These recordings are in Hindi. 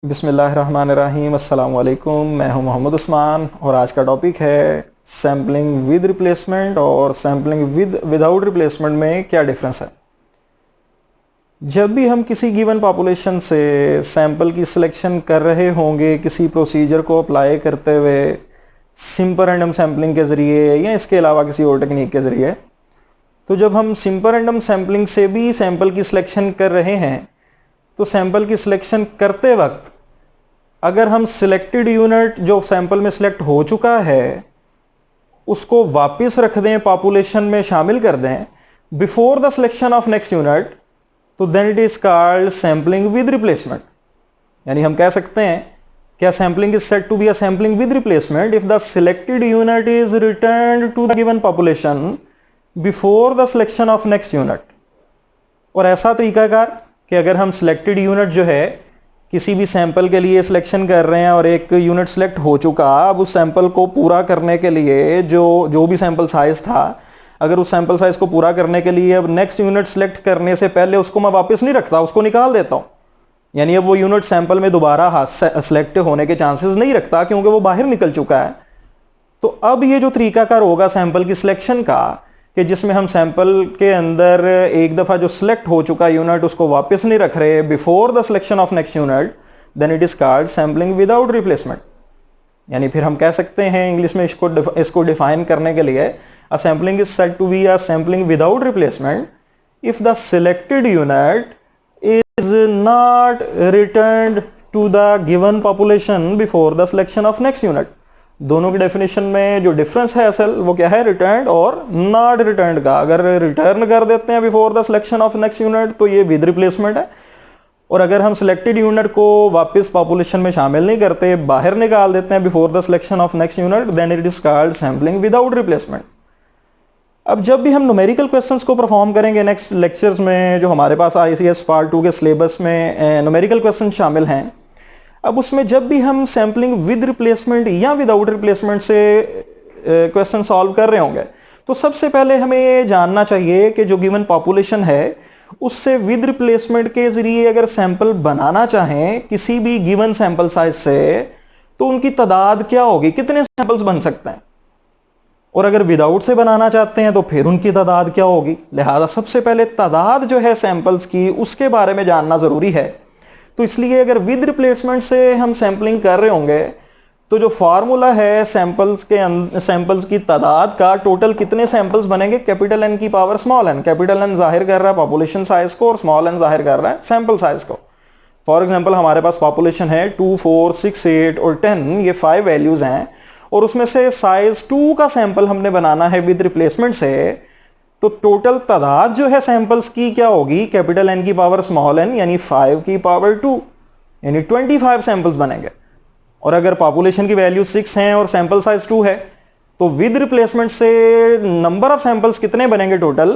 बिस्मिल्लाहिर्रहमानिर्रहीम अस्सलाम वालेकुम। मैं हूं मोहम्मद उस्मान और आज का टॉपिक है सैम्पलिंग विद रिप्लेसमेंट और सैम्पलिंग विदाउट रिप्लेसमेंट में क्या डिफरेंस है। जब भी हम किसी गिवन पॉपुलेशन से सैंपल की सिलेक्शन कर रहे होंगे किसी प्रोसीजर को अप्लाई करते हुए सिंपल रैंडम सैम्पलिंग के ज़रिए या इसके अलावा किसी और टेक्निक के ज़रिए, तो जब हम सिंपल रैंडम सैम्पलिंग से भी सैंपल की सिलेक्शन कर रहे हैं तो सैंपल की सिलेक्शन करते वक्त अगर हम सिलेक्टेड यूनिट जो सैंपल में सिलेक्ट हो चुका है उसको वापस रख दें, पॉपुलेशन में शामिल कर दें before the selection of next unit, तो then it is called sampling with replacement. यानी हम कह सकते हैं क्या sampling is said to be a sampling with replacement if the selected unit is returned to the given population before the selection of next unit. और ऐसा तरीकाकार कि अगर हम सिलेक्टेड यूनिट जो है किसी भी सैंपल के लिए सिलेक्शन कर रहे हैं और एक यूनिट सिलेक्ट हो चुका, अब उस सैंपल को पूरा करने के लिए जो भी सैंपल साइज था, अगर उस सैंपल साइज को पूरा करने के लिए अब नेक्स्ट यूनिट सिलेक्ट करने से पहले उसको मैं वापस नहीं रखता, उसको निकाल देता हूं। यानी अब वो यूनिट सैंपल में दोबारा सिलेक्ट होने के चांसेस नहीं रखता क्योंकि वो बाहर निकल चुका है। तो अब ये जो तरीकाकार होगा सैंपल की सिलेक्शन का कि जिसमें हम सैंपल के अंदर एक दफ़ा जो सिलेक्ट हो चुका यूनिट उसको वापस नहीं रख रहे before the selection of next unit, then it is called sampling without replacement. यानी फिर हम कह सकते हैं इंग्लिश में इसको डिफाइन करने के लिए a sampling is said to be a sampling without replacement if the selected unit is not returned to the given population before the selection of next unit. दोनों की डेफिनेशन में जो डिफरेंस है असल वो क्या है, रिटर्न और नॉट रिटर्न का। अगर रिटर्न कर देते हैं before the selection of next unit तो ये विद रिप्लेसमेंट है, और अगर हम सिलेक्टेड यूनिट को वापस पॉपुलेशन में शामिल नहीं करते, बाहर निकाल देते हैं before the selection of next unit, then it is called sampling without replacement. अब जब भी हम न्यूमेरिकल क्वेश्चंस को परफॉर्म करेंगे नेक्स्ट लेक्चर्स में, जो हमारे पास ICS पार्ट 2 के सिलेबस में न्यूमेरिकल क्वेश्चन शामिल हैं, अब उसमें जब भी हम सैम्पलिंग विद रिप्लेसमेंट या विदाउट रिप्लेसमेंट से क्वेश्चन सॉल्व कर रहे होंगे तो सबसे पहले हमें ये जानना चाहिए कि जो गिवन पॉपुलेशन है उससे विद रिप्लेसमेंट के जरिए अगर सैंपल बनाना चाहें किसी भी गिवन सैंपल साइज से तो उनकी तादाद क्या होगी, कितने सैंपल्स बन सकते हैं, और अगर विदाउट से बनाना चाहते हैं तो फिर उनकी तादाद क्या होगी। लिहाजा सबसे पहले तादाद जो है सैंपल्स की उसके बारे में जानना जरूरी है। तो इसलिए अगर विद रिप्लेसमेंट से हम सैंपलिंग कर रहे होंगे तो जो फार्मूला है सैंपल्स की तादाद का, टोटल कितने सैंपल्स बनेंगे, कैपिटल N की power small n। Capital N जाहिर कर रहा है पॉपुलेशन साइज को और स्मॉल n जाहिर कर रहा है सैंपल साइज को। फॉर एग्जांपल हमारे पास पॉपुलेशन है 2, 4, 6, 8 और 10, ये 5 वैल्यूज हैं और उसमें से साइज 2 का सैंपल हमने बनाना है विद रिप्लेसमेंट से, तो टोटल तादाद जो है सैंपल्स की क्या होगी, कैपिटल N की पावर स्मॉल n यानी 5 की पावर 2 यानी 25 सैंपल्स बनेंगे। और अगर पॉपुलेशन की वैल्यू 6 हैं और सैंपल साइज 2 है तो विद रिप्लेसमेंट से नंबर ऑफ सैंपल्स कितने बनेंगे टोटल,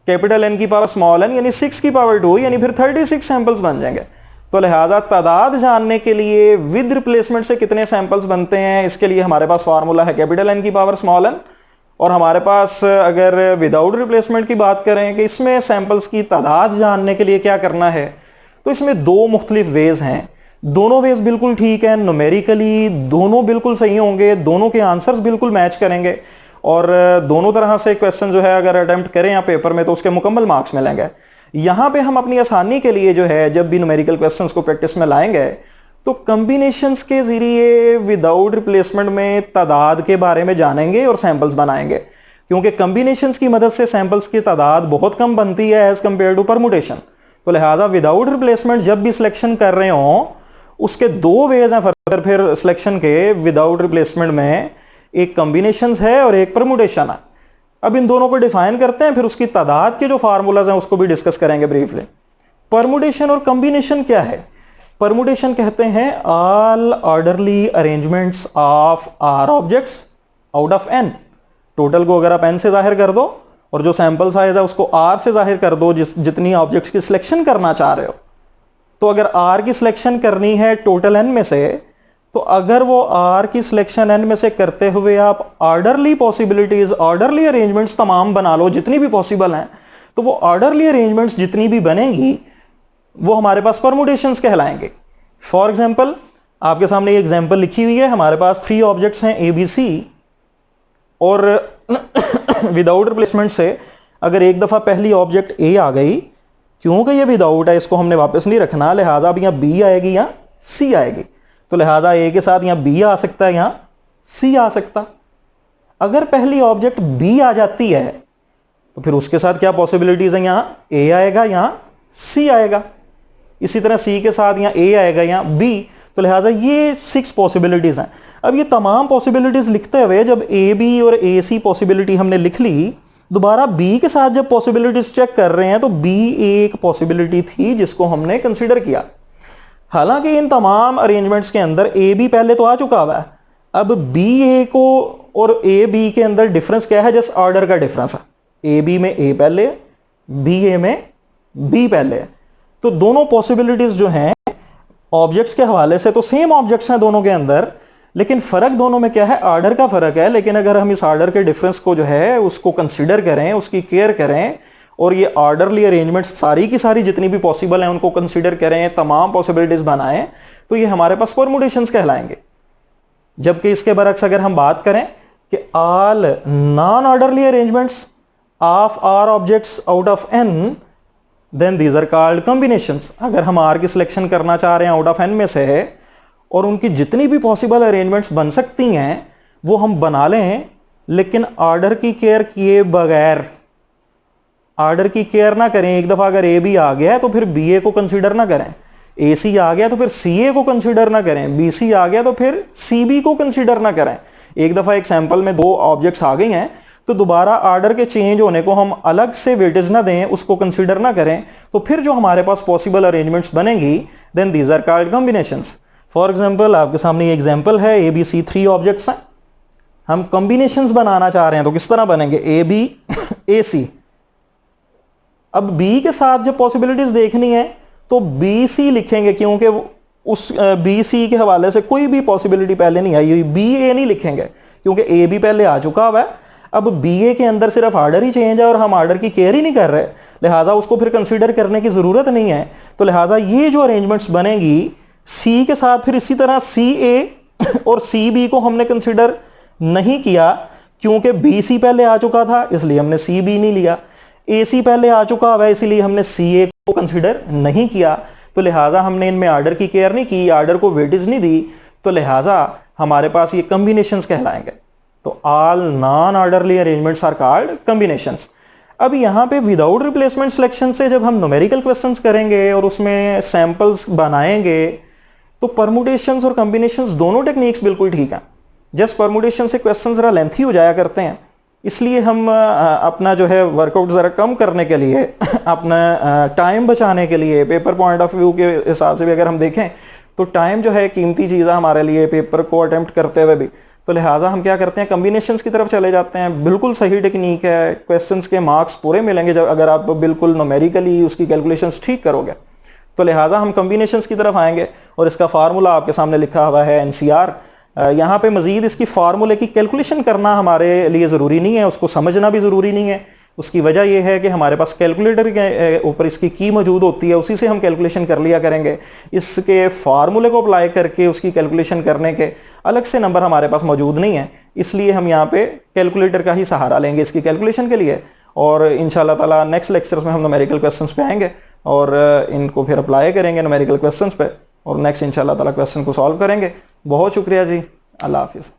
कैपिटल N की पावर स्मॉल n यानी 6 की पावर 2 यानी फिर 36 सैंपल्स बन जाएंगे। तो लिहाजा तादाद जानने के लिए विद रिप्लेसमेंट से कितने सैंपल्स बनते हैं इसके लिए हमारे पास फार्मूला है कैपिटल N की पावर स्मॉल n। और हमारे पास अगर विदाउट रिप्लेसमेंट की बात करें कि इसमें सैंपल्स की तादाद जानने के लिए क्या करना है, तो इसमें दो मुख्तलिफ वेज हैं। दोनों वेज बिल्कुल ठीक है, न्यूमेरिकली दोनों बिल्कुल सही होंगे, दोनों के आंसर्स बिल्कुल मैच करेंगे और दोनों तरह से क्वेश्चन जो है अगर अटेम्प्ट करें या पेपर में तो उसके मुकम्मल मार्क्स मिलेंगे। यहां पे हम अपनी आसानी के लिए जो है जब भी न्यूमेरिकल क्वेश्चंस को प्रैक्टिस में लाएंगे तो कॉम्बिनेशंस के जरिए विदाउट रिप्लेसमेंट में तादाद के बारे में जानेंगे और सैंपल्स बनाएंगे, क्योंकि कॉम्बिनेशंस की मदद से सैंपल्स की तादाद बहुत कम बनती है एज कंपेयर टू परमुटेशन। तो लिहाजा विदाउट रिप्लेसमेंट जब भी सिलेक्शन कर रहे हो उसके दो वेज हैं फर्दर फिर सिलेक्शन के विदाउट रिप्लेसमेंट में, एक कॉम्बिनेशंस है और एक परमुटेशन है। अब इन दोनों को डिफाइन करते हैं, फिर उसकी तादाद के जो फार्मूलाज हैं उसको भी डिस्कस करेंगे ब्रीफली। परमुटेशन और कॉम्बिनेशन क्या है, परमुटेशन कहते हैं all orderly arrangements of r objects out of n। Total को अगर आप n से जाहिर कर दो और जो सैंपल साइज है उसको r से जाहिर कर दो जितनी ऑब्जेक्ट्स की सिलेक्शन करना चाह रहे हो, तो अगर r की सिलेक्शन करनी है टोटल n में से, तो अगर वो r की सिलेक्शन n में से करते हुए आप ऑर्डरली पॉसिबिलिटीज, ऑर्डरली अरेंजमेंट्स तमाम बना लो जितनी भी पॉसिबल हैं, तो वो ऑर्डरली अरेंजमेंट्स जितनी भी बनेंगी वो हमारे पास परमुटेशंस कहलाएंगे। फॉर एग्जाम्पल आपके सामने ये एग्जाम्पल लिखी हुई है, हमारे पास 3 ऑब्जेक्ट्स हैं ए बी सी, और विदाउट रिप्लेसमेंट से अगर एक दफ़ा पहली ऑब्जेक्ट ए आ गई, क्योंकि ये विदाउट है इसको हमने वापस नहीं रखना, लिहाजा अब यहाँ बी आएगी या सी आएगी, तो लिहाजा ए के साथ यहाँ बी आ सकता है, यहाँ सी आ सकता। अगर पहली ऑब्जेक्ट बी आ जाती है तो फिर उसके साथ क्या पॉसिबिलिटीज है, यहाँ ए आएगा, यहाँ सी आएगा। इसी तरह सी के साथ यहाँ ए आएगा, यहाँ बी, तो लिहाजा ये 6 पॉसिबिलिटीज हैं। अब ये तमाम पॉसिबिलिटीज लिखते हुए जब ए बी और ए सी पॉसिबिलिटी हमने लिख ली, दोबारा बी के साथ जब पॉसिबिलिटीज चेक कर रहे हैं तो बी एक पॉसिबिलिटी थी जिसको हमने कंसीडर किया। हालांकि इन तमाम अरेंजमेंट्स के अंदर ए बी पहले तो आ चुका हुआ है, अब बी ए को और ए बी के अंदर डिफरेंस क्या है, जस्ट ऑर्डर का डिफरेंस है। ए बी में ए पहले, बी ए में बी पहले है। तो दोनों पॉसिबिलिटीज जो हैं ऑब्जेक्ट्स के हवाले से तो सेम ऑब्जेक्ट्स हैं दोनों के अंदर, लेकिन फर्क दोनों में क्या है, ऑर्डर का फर्क है। लेकिन अगर हम इस ऑर्डर के डिफरेंस को जो है उसको कंसीडर करें, उसकी केयर करें, और ये ऑर्डरली अरेंजमेंट्स सारी की सारी जितनी भी पॉसिबल हैं उनको कंसीडर करें, तमाम पॉसिबिलिटीज बनाएं, तो ये हमारे पास परमुटेशंस कहलाएंगे। जबकि इसके बरक्स अगर हम बात करें कि all non orderly arrangements of r objects out of n, then these are called combinations. अगर हम आर की सिलेक्शन करना चाह रहे हैं आउट ऑफ एन में से और उनकी जितनी भी पॉसिबल अरेंजमेंट्स बन सकती हैं वो हम बना लें, लेकिन ऑर्डर की केयर किए बगैर, ऑर्डर की केयर ना करें। एक दफ़ा अगर ए बी आ गया है तो फिर बी ए को कंसीडर ना करें, ए सी आ गया तो फिर सी ए को कंसीडर ना करें, बी सी आ गया तो फिर सी बी को कंसीडर ना करें। एक दफ़ा एक सैंपल में 2 ऑब्जेक्ट्स आ गई हैं तो दोबारा ऑर्डर के चेंज होने को हम अलग से वेटेज ना दें, उसको कंसीडर ना करें, तो फिर जो हमारे पास पॉसिबल अरेंजमेंट्स बनेंगी then these are called combinations. For example आपके सामने ये एग्जाम्पल है, ए बी सी 3 ऑब्जेक्ट्स हैं, हम कॉम्बिनेशंस बनाना चाह रहे हैं तो किस तरह बनेंगे, ए बी ए सी। अब बी के साथ जब पॉसिबिलिटीज देखनी है तो बी सी लिखेंगे, क्योंकि उस बी सी के हवाले से कोई भी पॉसिबिलिटी पहले नहीं आई हुई, बी ए नहीं लिखेंगे क्योंकि ए बी पहले आ चुका हुआ है। अब बी ए के अंदर सिर्फ ऑर्डर ही चेंज है और हम ऑर्डर की केयर ही नहीं कर रहे, लिहाजा उसको फिर कंसीडर करने की जरूरत नहीं है। तो लिहाजा ये जो अरेंजमेंट्स बनेंगी सी के साथ, फिर इसी तरह सी ए और सी बी को हमने कंसीडर नहीं किया क्योंकि बी सी पहले आ चुका था, इसलिए हमने सी बी नहीं लिया। ए सी पहले आ चुका हुआ है इसलिए हमने सी ए को कंसीडर नहीं किया। तो लिहाजा हमने इनमें ऑर्डर की केयर नहीं की, ऑर्डर को वेटेज नहीं दी, तो लिहाजा हमारे पास ये कॉम्बिनेशंस कहलाएंगे। तो all non orderly arrangements are called combinations. अब यहाँ पे विदाउट रिप्लेसमेंट सिलेक्शन से जब हम न्यूमेरिकल क्वेश्चंस करेंगे और उसमें सैंपल्स बनाएंगे तो परमुटेशंस और कॉम्बिनेशंस दोनों टेक्निक्स बिल्कुल ठीक हैं। जस्ट परमुटेशन से क्वेश्चन ज़रा लेंथी हो जाया करते हैं, इसलिए हम अपना जो है वर्कआउट ज़रा कम करने के लिए अपना टाइम बचाने के लिए, पेपर पॉइंट ऑफ व्यू के हिसाब से भी अगर हम देखें तो टाइम जो है कीमती चीज़ है हमारे लिए पेपर को अटेम्प्ट करते हुए भी, तो लिहाजा हम क्या करते हैं कॉम्बिनेशंस की तरफ चले जाते हैं। बिल्कुल सही टेक्निक है, क्वेश्चंस के मार्क्स पूरे मिलेंगे जब अगर आप बिल्कुल न्यूमेरिकली उसकी कैलकुलेशंस ठीक करोगे। तो लिहाजा हम कॉम्बिनेशंस की तरफ आएंगे और इसका फार्मूला आपके सामने लिखा हुआ है एनसीआर। यहाँ पे मजीद इसकी फार्मूले की कैलकुलेशन करना हमारे लिए ज़रूरी नहीं है, उसको समझना भी ज़रूरी नहीं है। उसकी वजह यह है कि हमारे पास कैलकुलेटर के ऊपर इसकी की मौजूद होती है, उसी से हम कैलकुलेशन कर लिया करेंगे। इसके फार्मूले को अप्लाई करके उसकी कैलकुलेशन करने के अलग से नंबर हमारे पास मौजूद नहीं है, इसलिए हम यहाँ पे कैलकुलेटर का ही सहारा लेंगे इसकी कैलकुलेशन के लिए। और इंशाल्लाह ताला नेक्स्ट लेक्चर्स में हम न्यूमेरिकल क्वेश्चंस पे आएंगे और इनको फिर अप्लाई करेंगे न्यूमेरिकल क्वेश्चंस पे और नेक्स्ट इंशाल्लाह ताला क्वेश्चन को सॉल्व करेंगे। बहुत शुक्रिया जी, अल्लाह हाफिज़।